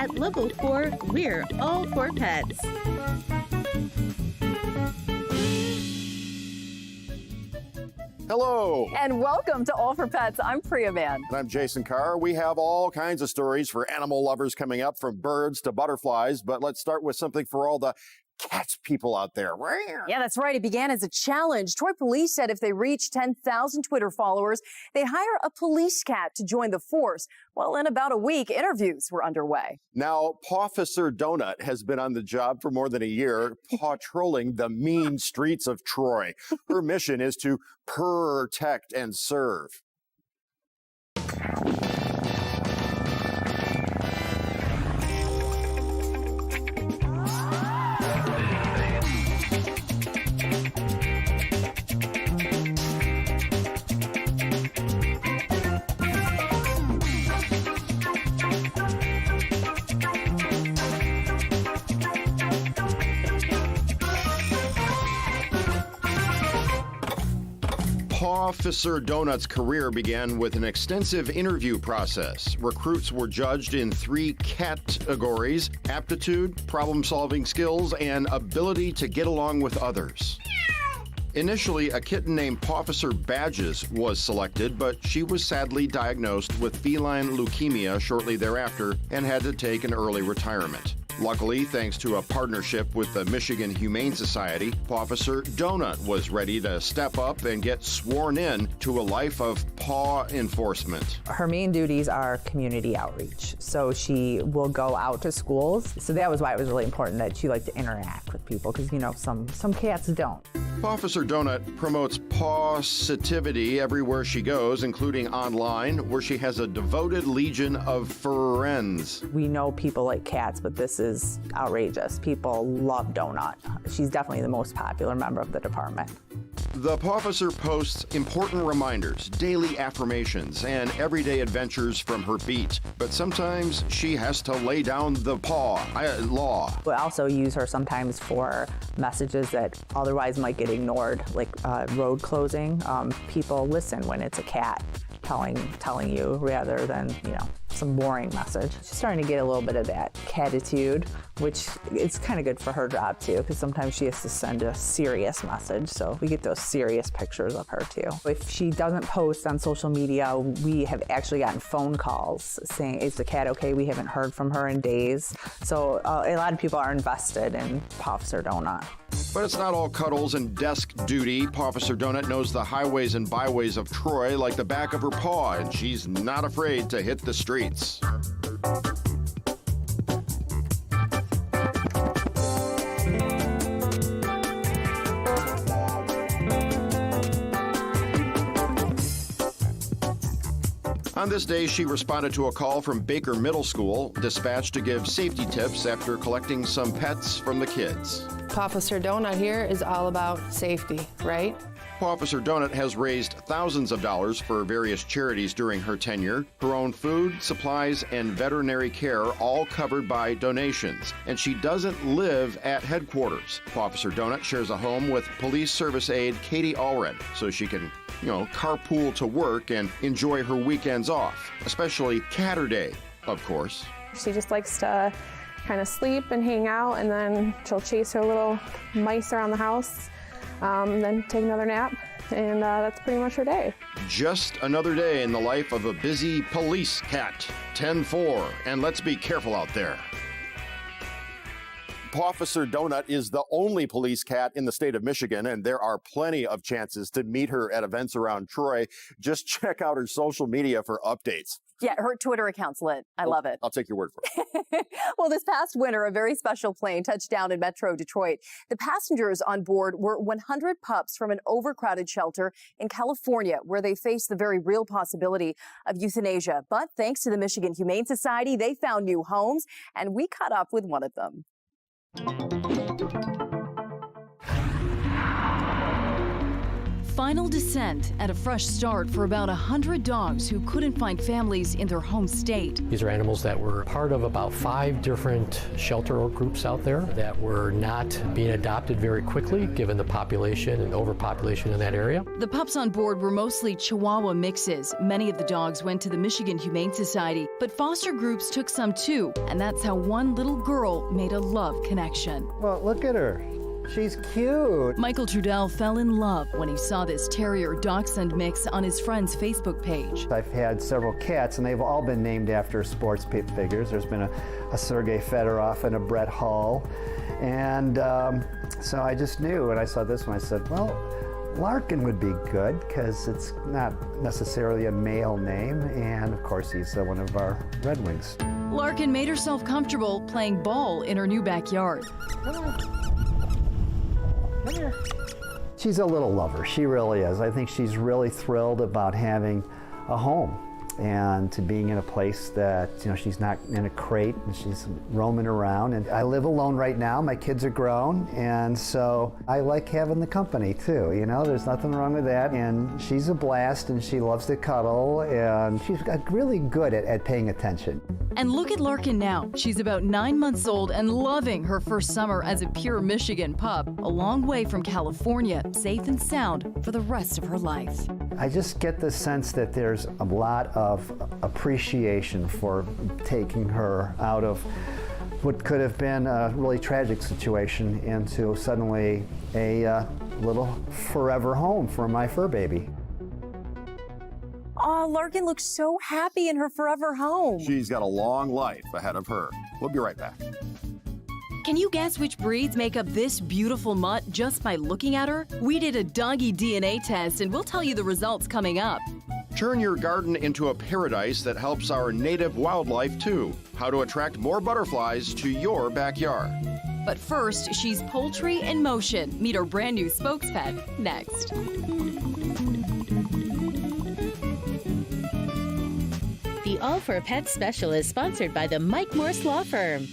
At Level 4, we're all for pets. Hello. And welcome to All for Pets. I'm Priya Man. And I'm Jason Carr. We have all kinds of stories for animal lovers coming up, from birds to butterflies. But let's start with something for all the cats people out there. Yeah, that's right. It began as a challenge. Troy police said if they reached 10,000 Twitter followers, they'd hire a police cat to join the force. Well, in about a week, interviews were underway. Now, Pawfficer Donut has been on the job for more than a year, patrolling the mean streets of Troy. Her mission is to protect and serve. Pawfficer Donut's career began with an extensive interview process. Recruits were judged in 3 categories: aptitude, problem-solving skills, and ability to get along with others. Initially, a kitten named Pawfficer Badges was selected, but she was sadly diagnosed with feline leukemia shortly thereafter and had to take an early retirement. Luckily, thanks to a partnership with the Michigan Humane Society, Pawfficer Donut was ready to step up and get sworn in to a life of paw enforcement. Her main duties are community outreach. So she will go out to schools. So that was why it was really important that she liked to interact with people, because, you know, some cats don't. Pawfficer Donut promotes positivity everywhere she goes, including online, where she has a devoted legion of friends. We know people like cats, but this is outrageous. People love Donut. She's definitely the most popular member of the department. The Pawfficer posts important reminders, daily affirmations, and everyday adventures from her beat. But sometimes she has to lay down the law. We also use her sometimes for messages that otherwise might get ignored, like road closing. People listen when it's a cat telling you, rather than, you know, some boring message. She's starting to get a little bit of that catitude, which is kind of good for her job too, because sometimes she has to send a serious message. So we get those serious pictures of her too. If she doesn't post on social media, we have actually gotten phone calls saying, "Is the cat okay? We haven't heard from her in days." So a lot of people are invested in Pawfficer Donut. But it's not all cuddles and desk duty. Pawfficer Donut knows the highways and byways of Troy like the back of her paw, and she's not afraid to hit the streets. On this day, she responded to a call from Baker Middle School, dispatched to give safety tips after collecting some pets from the kids. Pawfficer Donut here is all about safety, right? Pawfficer Donut has raised thousands of dollars for various charities during her tenure. Her own food, supplies, and veterinary care all covered by donations. And she doesn't live at headquarters. Pawfficer Donut shares a home with police service aide Katie Allred, so she can, carpool to work and enjoy her weekends off, especially Catterday, of course. She just likes to kind of sleep and hang out, and then she'll chase her little mice around the house, then take another nap, and that's pretty much her day. Just another day in the life of a busy police cat. 10-4, and let's be careful out there. Pawfficer Donut is the only police cat in the state of Michigan, and there are plenty of chances to meet her at events around Troy. Just check out her social media for updates. Yeah, her Twitter account's lit. I love it. I'll take your word for it. Well, this past winter, a very special plane touched down in Metro Detroit. The passengers on board were 100 pups from an overcrowded shelter in California, where they faced the very real possibility of euthanasia. But thanks to the Michigan Humane Society, they found new homes, and we caught up with one of them. final descent and a fresh start for about 100 dogs who couldn't find families in their home state. These are animals that were part of about 5 different shelter groups out there that were not being adopted very quickly given the population and overpopulation in that area. The pups on board were mostly Chihuahua mixes. Many of the dogs went to the Michigan Humane Society, but foster groups took some too, and that's how one little girl made a love connection. Well, look at her. She's cute. Michael Trudell fell in love when he saw this terrier dachshund mix on his friend's Facebook page. I've had several cats, and they've all been named after sports figures. There's been a Sergei Fedorov and a Brett Hull. And so I just knew when I saw this one, I said, well, Larkin would be good because it's not necessarily a male name. And of course, he's one of our Red Wings. Larkin made herself comfortable playing ball in her new backyard. She's a little lover, she really is. I think she's really thrilled about having a home and to being in a place that, she's not in a crate and she's roaming around. And I live alone right now, my kids are grown, and so I like having the company too, there's nothing wrong with that. And she's a blast and she loves to cuddle and she's really good at paying attention. And look at Larkin now. She's about 9 months old and loving her first summer as a pure Michigan pup, a long way from California, safe and sound for the rest of her life. I just get the sense that there's a lot of appreciation for taking her out of what could have been a really tragic situation into suddenly a little forever home for my fur baby. Oh, Larkin looks so happy in her forever home. She's got a long life ahead of her. We'll be right back. Can you guess which breeds make up this beautiful mutt just by looking at her? We did a doggy DNA test and we'll tell you the results coming up. Turn your garden into a paradise that helps our native wildlife too. How to attract more butterflies to your backyard. But first, she's poultry in motion. Meet our brand new spokespet next. The All for Pets special is sponsored by the Mike Morse Law Firm.